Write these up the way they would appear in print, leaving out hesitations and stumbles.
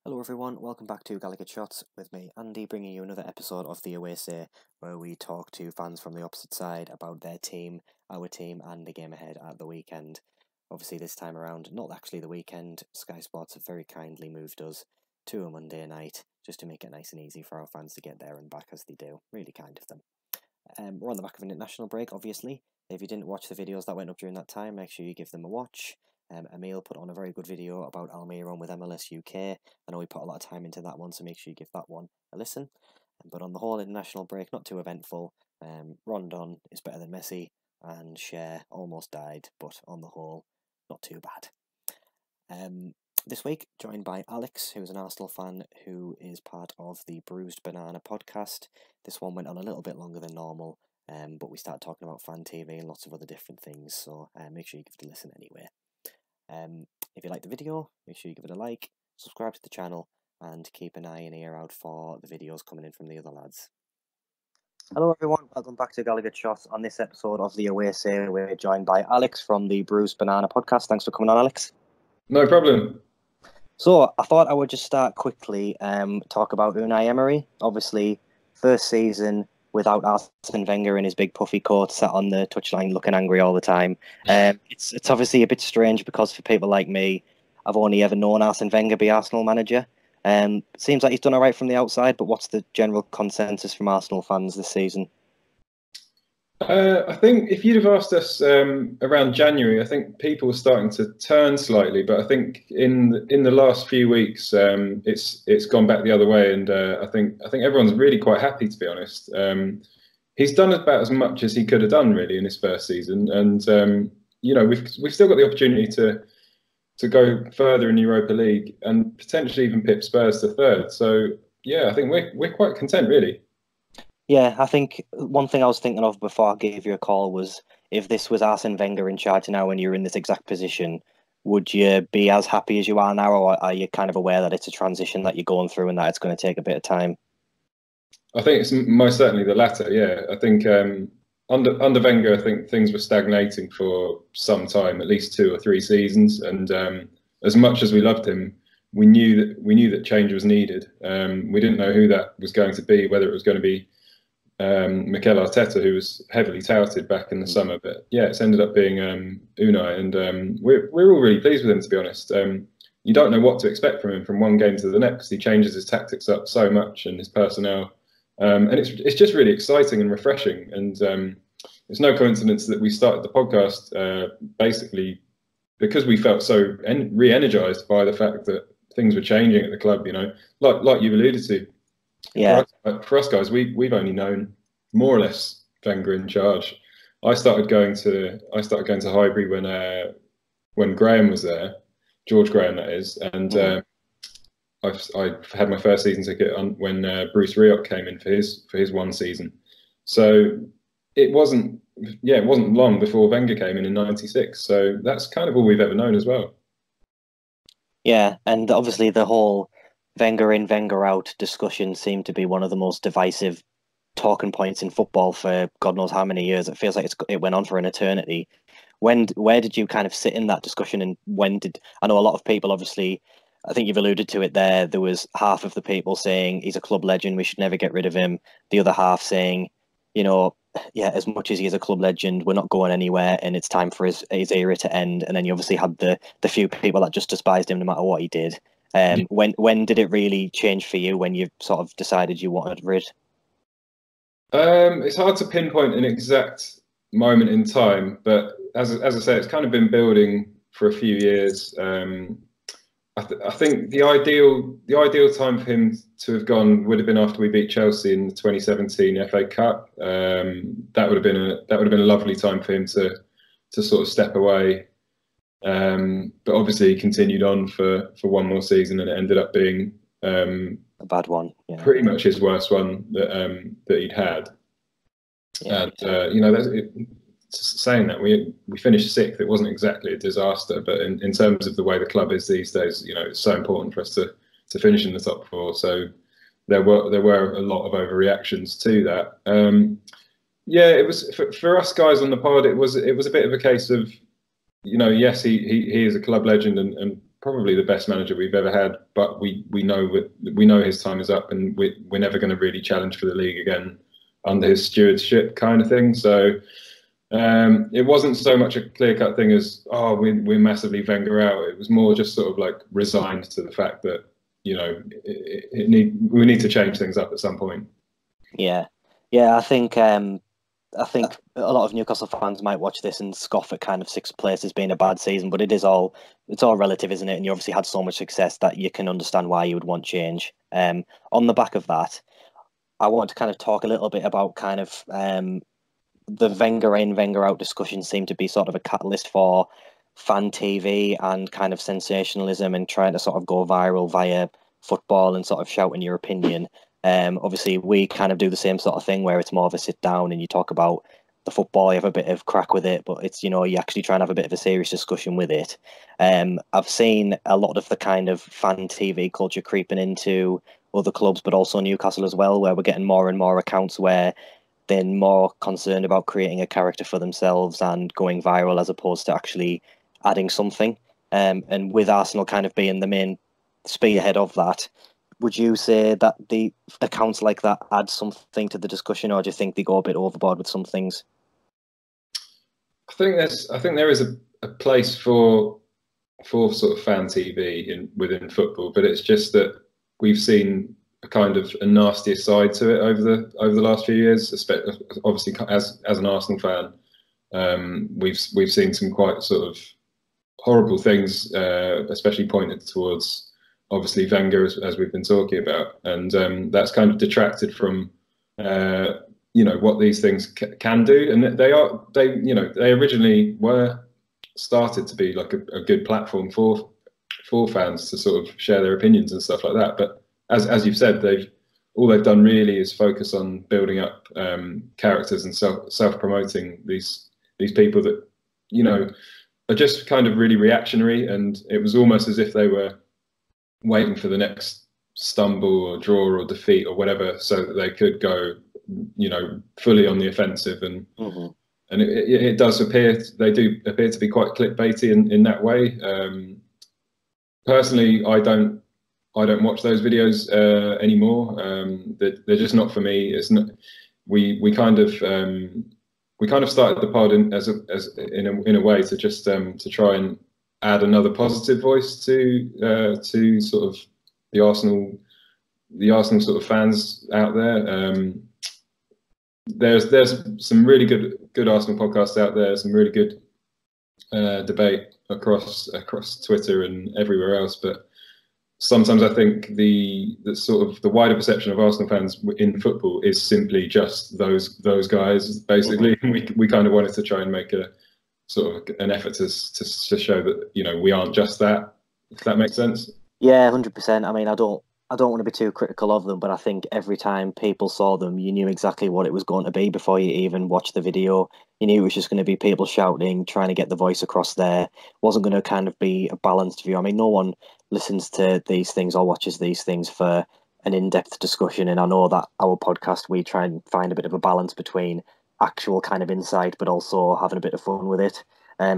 Hello everyone, welcome back to Gallagher Shots with me, Andy, bringing you another episode of the Away Say, where we talk to fans from the opposite side about their team, our team, and the game ahead at the weekend. Obviously this time around, not actually the weekend, Sky Sports have very kindly moved us to a Monday night, just to make it nice and easy for our fans to get there and back as they do. Really kind of them. We're on the back of an international break, obviously. If you didn't watch the videos that went up during that time, make sure you give them a watch. Emil put on a very good video about Almiron with MLS UK. I know we put a lot of time into that one, so make sure you give that one a listen. But on the whole, international break, not too eventful. Rondon is better than Messi, and Cher almost died, but on the whole, not too bad. This week, joined by Alex, who's an Arsenal fan who is part of the Bruised Banana podcast. This one went on a little bit longer than normal, but we started talking about fan TV and lots of other different things, so make sure you give it a listen anyway. If you like the video, make sure you give it a like, subscribe to the channel, and keep an eye and ear out for the videos coming in from the other lads. Hello everyone, welcome back to Gallagher Shots. On this episode of the Away Say, we're joined by Alex from the Bruised Banana podcast. Thanks for coming on, Alex. No problem. So, I thought I would just start quickly, talk about Unai Emery. Obviously, first season without Arsene Wenger in his big puffy coat, sat on the touchline looking angry all the time. It's obviously a bit strange because for people like me, I've only ever known Arsene Wenger be Arsenal manager. Seems like he's done all right from the outside, but what's the general consensus from Arsenal fans this season? I think if you'd have asked us around January, I think people were starting to turn slightly. But I think in the last few weeks, it's gone back the other way, and I think everyone's really quite happy, to be honest. He's done about as much as he could have done really in his first season, and we've still got the opportunity to go further in Europa League and potentially even pip Spurs to third. So yeah, I think we're quite content really. Yeah, I think one thing I was thinking of before I gave you a call was if this was Arsene Wenger in charge now and you're in this exact position, would you be as happy as you are now, or are you kind of aware that it's a transition that you're going through and that it's going to take a bit of time? I think it's most certainly the latter. Yeah, I think under Wenger, I think things were stagnating for some time, at least 2 or 3 seasons. And as much as we loved him, we knew that change was needed. We didn't know who that was going to be, whether it was going to be Mikel Arteta, who was heavily touted back in the summer, but yeah, it's ended up being Unai, and we're all really pleased with him, to be honest. You don't know what to expect from him from one game to the next. He changes his tactics up so much and his personnel, and it's just really exciting and refreshing. And it's no coincidence that we started the podcast basically because we felt so re-energized by the fact that things were changing at the club. You know, like you alluded to. Yeah. For us guys, we've only known more or less Wenger in charge. I started going to Highbury when Graham was there, George Graham that is, and I had my first season ticket when Bruce Rioch came in for his one season. So it wasn't long before Wenger came in '96. So that's kind of all we've ever known as well. Yeah, and obviously the whole Wenger in, Wenger out discussion seemed to be one of the most divisive talking points in football for God knows how many years. It feels like it went on for an eternity. Where did you kind of sit in that discussion, and I know a lot of people, obviously, I think you've alluded to it there was half of the people saying he's a club legend, we should never get rid of him. The other half saying, yeah, as much as he is a club legend, we're not going anywhere and it's time for his era to end. And then you obviously had the few people that just despised him no matter what he did. When did it really change for you, when you sort of decided you wanted rid? It's hard to pinpoint an exact moment in time, but as I say, it's kind of been building for a few years. I think the ideal time for him to have gone would have been after we beat Chelsea in the 2017 FA Cup. That would have been a lovely time for him to sort of step away. But obviously he continued on for one more season, and it ended up being a bad one. Yeah. Pretty much his worst one that he'd had. Yeah. And saying that we finished 6th, it wasn't exactly a disaster, but in terms of the way the club is these days, it's so important for us to finish in the top 4. So there were a lot of overreactions to that. Yeah, it was for us guys on the pod. It was a bit of a case of, yes, he is a club legend and probably the best manager we've ever had, but we know his time is up, and we're never going to really challenge for the league again under his stewardship, kind of thing. So it wasn't so much a clear-cut thing as, oh, we're massively Wenger out. It was more just sort of like resigned to the fact that, you know, we need to change things up at some point. Yeah, I think a lot of Newcastle fans might watch this and scoff at kind of sixth place as being a bad season, but it's all relative, isn't it? And you obviously had so much success that you can understand why you would want change. On the back of that, I want to kind of talk a little bit about kind of the Wenger in, Wenger out discussion seemed to be sort of a catalyst for fan TV and kind of sensationalism and trying to sort of go viral via football and sort of shouting your opinion. Obviously, we kind of do the same sort of thing where it's more of a sit down and you talk about the football, you have a bit of crack with it, but it's, you know, you actually try and have a bit of a serious discussion with it. I've seen a lot of the kind of fan TV culture creeping into other clubs, but also Newcastle as well, where we're getting more and more accounts where they're more concerned about creating a character for themselves and going viral as opposed to actually adding something. And with Arsenal kind of being the main spearhead of that, would you say that the accounts like that add something to the discussion, or do you think they go a bit overboard with some things? I think there is a place for sort of fan TV within football, but it's just that we've seen a kind of a nastier side to it over the last few years. Obviously, as an Arsenal fan, we've seen some quite sort of horrible things, especially pointed towards obviously Wenger, as we've been talking about, and that's kind of detracted from you know, what these things can do, and they originally were started to be like a good platform for fans to sort of share their opinions and stuff like that. But as you've said, all they've done really is focus on building up characters and self-promoting these people that, you know, are just kind of really reactionary, and it was almost as if they were waiting for the next stumble or draw or defeat or whatever so that they could go, you know, fully on the offensive. And and it does appear, they do appear to be quite clickbaity in that way. Personally, I don't watch those videos anymore. They're just not for me. It's not. We kind of started the pod in a way to just to try and add another positive voice to sort of the Arsenal sort of fans out there. There's some really good Arsenal podcasts out there. Some really good debate across Twitter and everywhere else. But sometimes I think the sort of the wider perception of Arsenal fans in football is simply just those guys, basically. We kind of wanted to try and make a sort of an effort to show that, you know, we aren't just that, if that makes sense. Yeah, 100%. I mean, I don't want to be too critical of them, but I think every time people saw them, you knew exactly what it was going to be before you even watched the video. You knew it was just going to be people shouting, trying to get the voice across there. It wasn't going to kind of be a balanced view. I mean, no one listens to these things or watches these things for an in-depth discussion, and I know that our podcast, we try and find a bit of a balance between actual kind of insight but also having a bit of fun with it,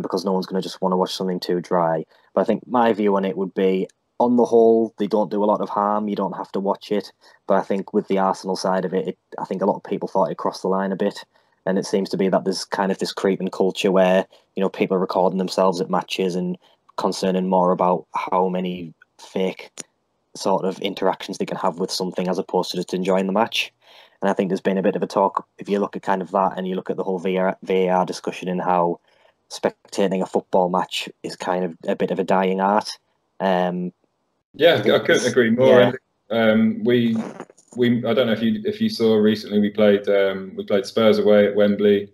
because no one's going to just want to watch something too dry. But I think my view on it would be, on the whole, they don't do a lot of harm. You don't have to watch it. But I think with the Arsenal side of it, I think a lot of people thought it crossed the line a bit. And it seems to be that there's kind of this creeping culture where, you know, people are recording themselves at matches and concerning more about how many fake sort of interactions they can have with something as opposed to just enjoying the match. And I think there's been a bit of a talk, if you look at kind of that and you look at the whole VAR discussion and how spectating a football match is kind of a bit of a dying art. Yeah, I couldn't agree more. Yeah. We I don't know if you saw recently, we played Spurs away at Wembley.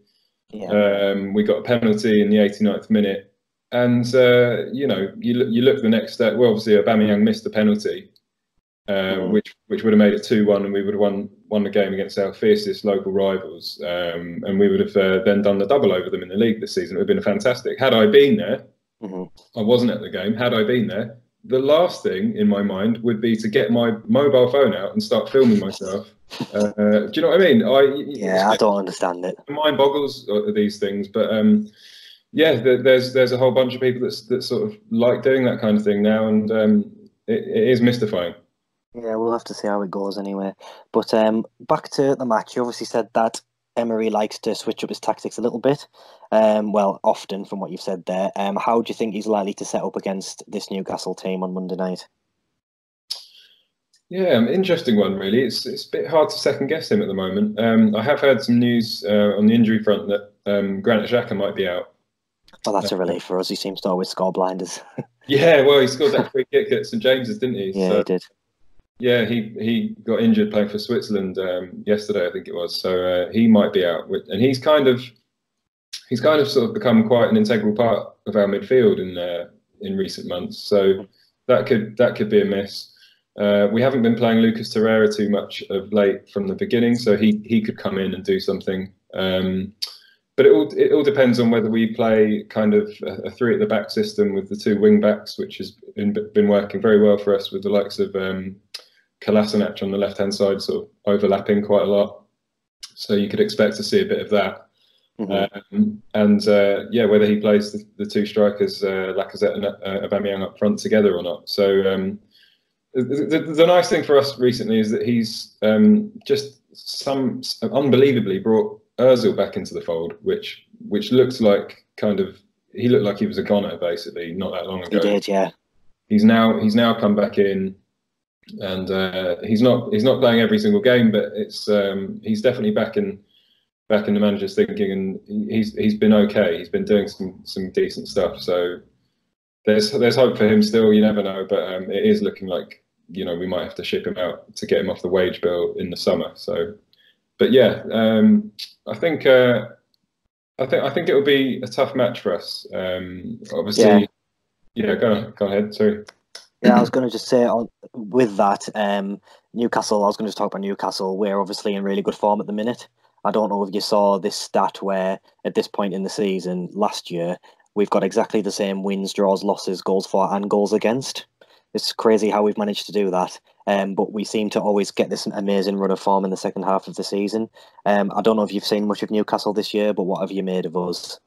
Yeah. We got a penalty in the 89th minute, and you know, you look the next step. Well, obviously Aubameyang missed the penalty, which would have made it 2-1, and we would have won the game against our fiercest local rivals, and we would have then done the double over them in the league this season. It would have been fantastic. Had I been there, I wasn't at the game. Had I been there, the last thing in my mind would be to get my mobile phone out and start filming myself. Do you know what I mean? I don't understand it. Mind boggles these things, but yeah, there's a whole bunch of people that sort of like doing that kind of thing now, and it is mystifying. Yeah, we'll have to see how it goes anyway. But back to the match, you obviously said that Emery likes to switch up his tactics a little bit. Well, often from what you've said there. How do you think he's likely to set up against this Newcastle team on Monday night? Yeah, interesting one really. It's a bit hard to second guess him at the moment. I have heard some news on the injury front that Granit Xhaka might be out. Well, that's a relief for us. He seems to always score blinders. Yeah, well, he scored that free kick at St James's, didn't he? Yeah, So he did. yeah, he got injured playing for Switzerland yesterday, I think it was. So he might be out, and he's kind of sort of become quite an integral part of our midfield in recent months. So that could be a miss. We haven't been playing Lucas Torreira too much of late from the beginning, so he could come in and do something. But it all depends on whether we play kind of a three at the back system with the two wing backs, which has been working very well for us with the likes of Kolasinac on the left hand side, sort of overlapping quite a lot. So you could expect to see a bit of that. Yeah, whether he plays the two strikers, Lacazette and Aubameyang up front together or not. So the nice thing for us recently is that he's just unbelievably brought Ozil back into the fold, which looks like he looked like he was a goner basically not that long ago. He did, yeah. He's now come back in, and he's not playing every single game, but he's definitely back in the manager's thinking, and he's been okay. He's been doing some decent stuff. So there's hope for him still. You never know, but it is looking like we might have to ship him out to get him off the wage bill in the summer. So, but yeah, I think it will be a tough match for us. Obviously, yeah. Go ahead. Sorry. Yeah, I was going to just say with that, Newcastle. I was going to just talk about Newcastle. We're obviously in really good form at the minute. I don't know if you saw this stat where at this point in the season last year we've got exactly the same wins, draws, losses, goals for, and goals against. It's crazy how we've managed to do that. But we seem to always get this amazing run of form in the second half of the season. I don't know if you've seen much of Newcastle this year, but what have you made of us?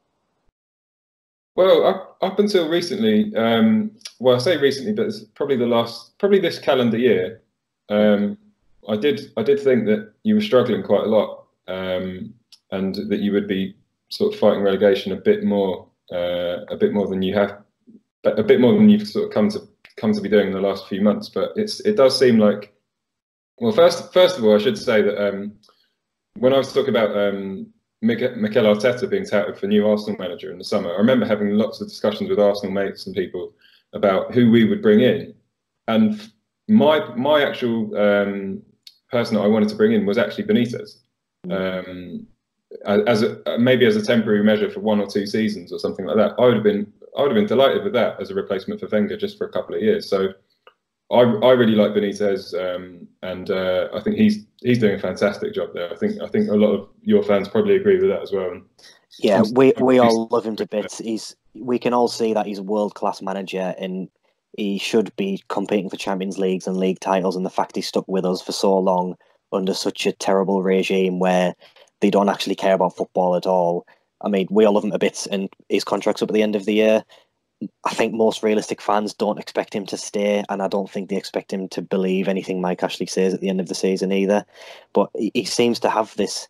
Well, up until recently, well, I say recently, but it's probably this calendar year. I did think that you were struggling quite a lot, and that you would be sort of fighting relegation a bit more than you have, a bit more than you've sort of come to be doing in the last few months. But it does seem like, well, first of all, I should say that when I was talking about Mikel Arteta being touted for new Arsenal manager in the summer, I remember having lots of discussions with Arsenal mates and people about who we would bring in, and my actual person that I wanted to bring in was actually Benitez, maybe as a temporary measure for 1 or 2 seasons or something like that. I would have been delighted with that as a replacement for Wenger just for a couple of years. So I really like Benitez, and I think he's doing a fantastic job there. I think a lot of your fans probably agree with that as well. Yeah, we all love him to bits. We can all see that he's a world-class manager, and he should be competing for Champions Leagues and league titles. And the fact he stuck with us for so long under such a terrible regime where they don't actually care about football at all. I mean, we all love him to bits, and his contract's up at the end of the year. I think most realistic fans don't expect him to stay, and I don't think they expect him to believe anything Mike Ashley says at the end of the season either. But he seems to have this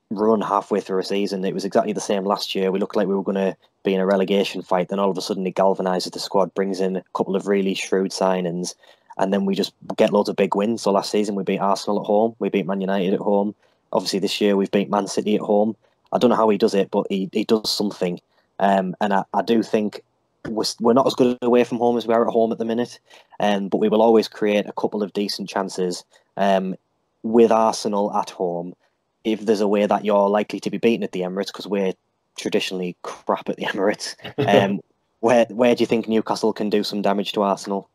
run halfway through a season. It was exactly the same last year. We looked like we were going to be in a relegation fight. Then all of a sudden he galvanises the squad, brings in a couple of really shrewd signings, and then we just get loads of big wins. So last season we beat Arsenal at home, we beat Man United at home. Obviously this year we've beat Man City at home. I don't know how he does it, but he does something. And I do think we're not as good away from home as we are at home at the minute. But we will always create a couple of decent chances with Arsenal at home. If there's a way that you're likely to be beaten at the Emirates, because we're traditionally crap at the Emirates, where do you think Newcastle can do some damage to Arsenal?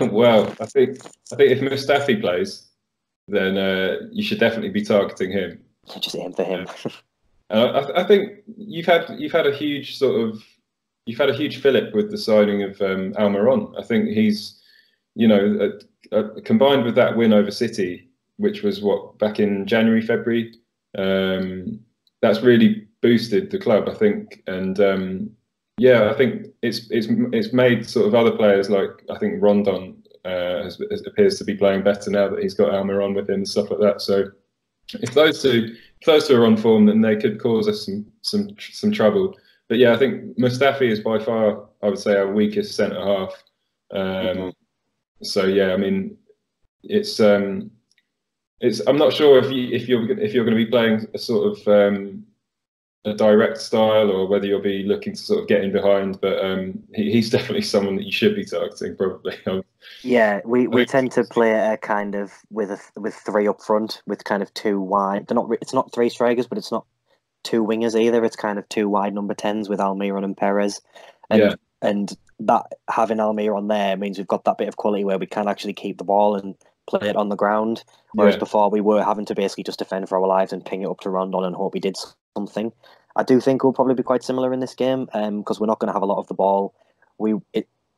Well, I think if Mustafi plays, then you should definitely be targeting him. Just aim for him. I think you've had a huge fillip with the signing of Almiron. I think he's, combined with that win over City, which was back in January, February. That's really boosted the club, I think, and yeah, I think it's made sort of other players like I think Rondon appears to be playing better now that he's got Almiron with him and stuff like that. So if those two are on form, then they could cause us some trouble. But yeah, I think Mustafi is by far, I would say, our weakest centre half. So yeah, I mean, it's I'm not sure if you're going to be playing a sort of a direct style or whether you'll be looking to sort of get in behind. But he's definitely someone that you should be targeting, probably. Yeah, we tend to play a kind of with three up front, with kind of two wide. It's not three strikers, but it's not two wingers either. It's kind of two wide number 10s with Almiron and Perez, and that having Almiron there means we've got that bit of quality where we can actually keep the ball and play it on the ground. Whereas before we were having to basically just defend for our lives and ping it up to Rondon and hope he did something. I do think we'll probably be quite similar in this game, because we're not going to have a lot of the ball.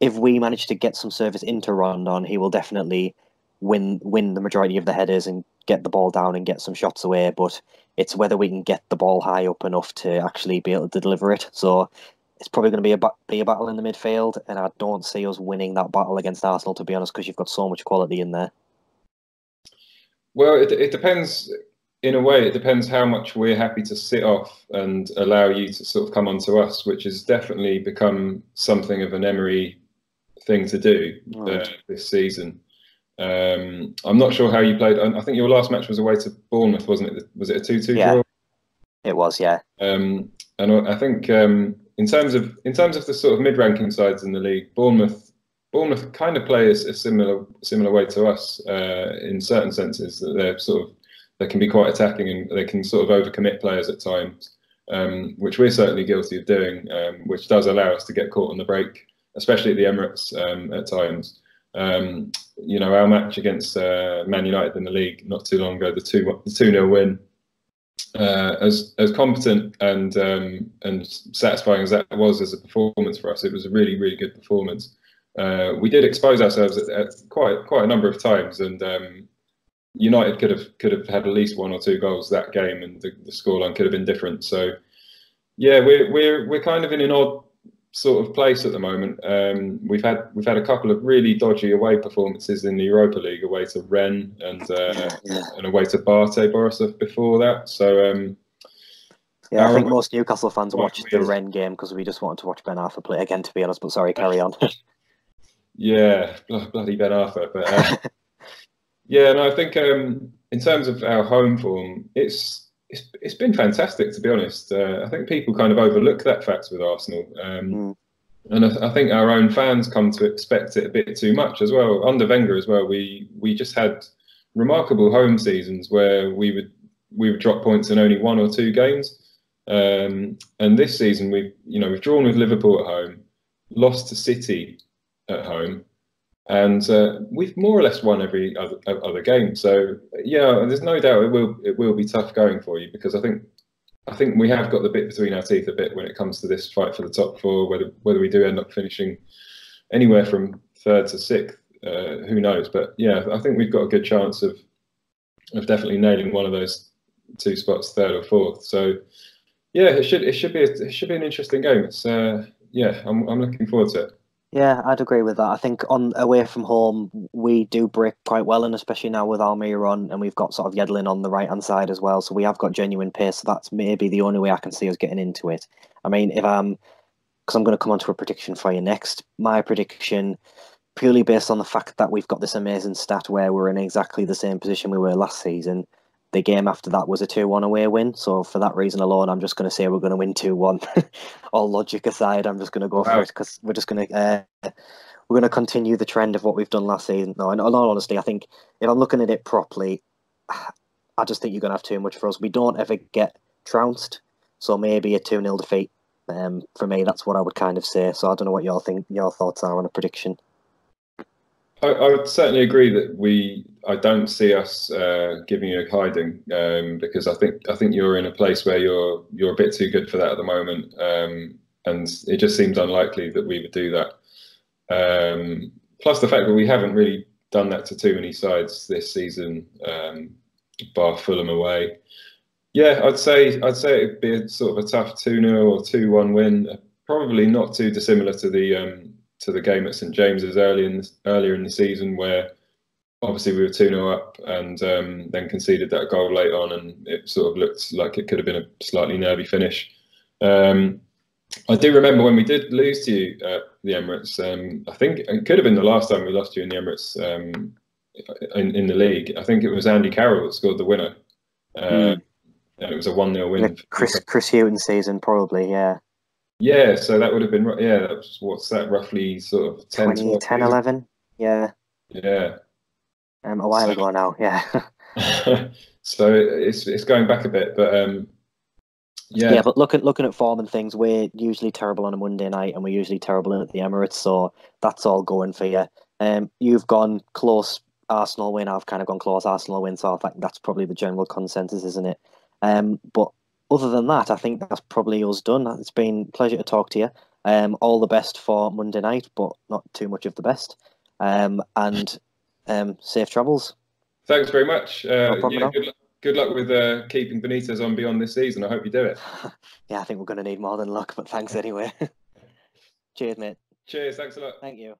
If we manage to get some service into Rondon, he will definitely win the majority of the headers and get the ball down and get some shots away. But it's whether we can get the ball high up enough to actually be able to deliver it. So it's probably going to be a battle in the midfield, and I don't see us winning that battle against Arsenal, to be honest, because you've got so much quality in there. Well, it depends. In a way, it depends how much we're happy to sit off and allow you to sort of come onto us, which has definitely become something of an Emery thing to do this season. I'm not sure how you played. I think your last match was away to Bournemouth, wasn't it? Was it a 2-2 draw? It was, yeah. And I think in terms of the sort of mid-ranking sides in the league, Bournemouth kind of play a similar way to us in certain senses, that they can be quite attacking and they can sort of overcommit players at times, which we're certainly guilty of doing, which does allow us to get caught on the break, especially at the Emirates at times. Our match against Man United in the league not too long ago, the 2-0 win, as competent and satisfying as that was as a performance for us, it was a really, really good performance. We did expose ourselves at quite a number of times, and United could have had at least one or two goals that game, and the scoreline could have been different. So, yeah, we're kind of in an odd sort of place at the moment. We've had a couple of really dodgy away performances in the Europa League, away to Rennes and away to Bate Borisov before that. So, I think most Newcastle fans watched the Rennes game because we just wanted to watch Ben Arfa play again, to be honest. But sorry, carry on. Yeah, bloody Ben Arfa, but. Yeah, no, I think in terms of our home form, it's been fantastic, to be honest. I think people kind of overlook that fact with Arsenal, and I think our own fans come to expect it a bit too much as well. Under Wenger as well, we just had remarkable home seasons where we would drop points in only one or two games, and this season we've drawn with Liverpool at home, lost to City at home. And we've more or less won every other game. So yeah, there's no doubt it will be tough going for you, because I think we have got the bit between our teeth a bit when it comes to this fight for the top four. Whether we do end up finishing anywhere from third to sixth, who knows? But yeah, I think we've got a good chance of definitely nailing one of those two spots, third or fourth. So yeah, it should be an interesting game. It's I'm looking forward to it. Yeah, I'd agree with that. I think away from home, we do break quite well, and especially now with Almiron, and we've got sort of Yedlin on the right-hand side as well, so we have got genuine pace, so that's maybe the only way I can see us getting into it. I mean, because I'm going to come on to a prediction for you next. My prediction, purely based on the fact that we've got this amazing stat where we're in exactly the same position we were last season. The game after that was a 2-1 away win, so for that reason alone, I'm just going to say we're going to win 2-1. All logic aside, I'm just going to go for it, because we're just going to continue the trend of what we've done last season. No, in all honesty, I think if I'm looking at it properly, I just think you're going to have too much for us. We don't ever get trounced, so maybe a 2-0 defeat. For me, that's what I would kind of say. So I don't know what your thoughts are on a prediction. I would certainly agree that I don't see us giving you a hiding, because I think you're in a place where you're a bit too good for that at the moment, and it just seems unlikely that we would do that. Plus the fact that we haven't really done that to too many sides this season, bar Fulham away. Yeah, I'd say it'd be a sort of a tough 2-0 or 2-1 win. Probably not too dissimilar to the game at St James's earlier in the season, where obviously we were 2-0 up and then conceded that goal late on, and it sort of looked like it could have been a slightly nervy finish. I do remember when we did lose to you at the Emirates. I think it could have been the last time we lost to you in the Emirates in the league. I think it was Andy Carroll that scored the winner. And it was a 1-0 win. Chris Hughton season, probably, yeah. Yeah, so that would have been, yeah, that was, what's that, roughly sort of 10, 10, 11? Yeah. Yeah. A while ago now, yeah. So it's going back a bit, but yeah. Yeah, but looking at form and things, we're usually terrible on a Monday night and we're usually terrible at the Emirates, so that's all going for you. You've gone close Arsenal win, I've kind of gone close Arsenal win, so I think that's probably the general consensus, isn't it? But other than that, I think that's probably us done. It's been a pleasure to talk to you. All the best for Monday night, but not too much of the best. And safe travels. Thanks very much. No problem Yeah, good luck with keeping Benitez on beyond this season. I hope you do it. Yeah, I think we're going to need more than luck, but thanks anyway. Cheers, mate. Cheers. Thanks a lot. Thank you.